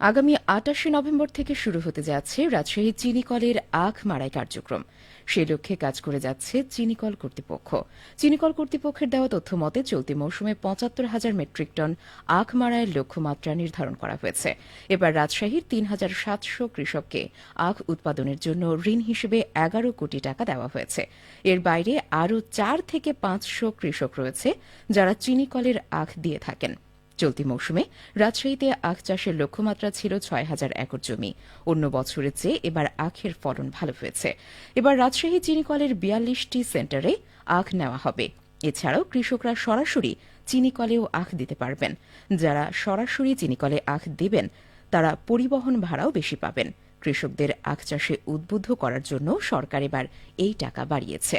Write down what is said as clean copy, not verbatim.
আগামী ২৮ নভেম্বর থেকে শুরু হতে যাচ্ছে রাজশাহী চিনিকলের আখ মাড়াই কার্যক্রম। সে লক্ষ্যে কাজ করে যাচ্ছে চিনিকল কর্তৃপক্ষ। চিনিকল কর্তৃপক্ষের দেওয়া তথ্য মতে চলতি মৌসুমে ৭৫,০০০ মেট্রিক টন আখ মাড়াইয়ের লক্ষ্যমাত্রা নির্ধারণ করা হয়েছে। এবার রাজশাহীর ৩,৭০০ কৃষককে আখ উৎপাদনের জন্য ঋণ হিসেবে ১১ কোটি টাকা দেওয়া হয়েছে। এর বাইরে আরও ৪ থেকে ৫০০ কৃষক রয়েছে যারা চিনিকলের আখ দিয়ে থাকেন। চলতি মৌসুমে রাজশাহীতে আখ চাষের লক্ষ্যমাত্রা ছিল ৬,০০০ একর জমি। অন্য বছরের চেয়ে এবার আখের ফলন ভালো হয়েছে। এবার রাজশাহী চিনিকলের ৪২টি সেন্টারে আখ নেওয়া হবে। এছাড়াও কৃষকরা সরাসরি চিনিকলেও আখ দিতে পারবেন। যারা সরাসরি চিনিকলে আখ দেবেন তারা পরিবহন ভাড়াও বেশি পাবেন। কৃষকদের আখ চাষে উদ্বুদ্ধ করার জন্য সরকার এবার এই টাকা বাড়িয়েছে।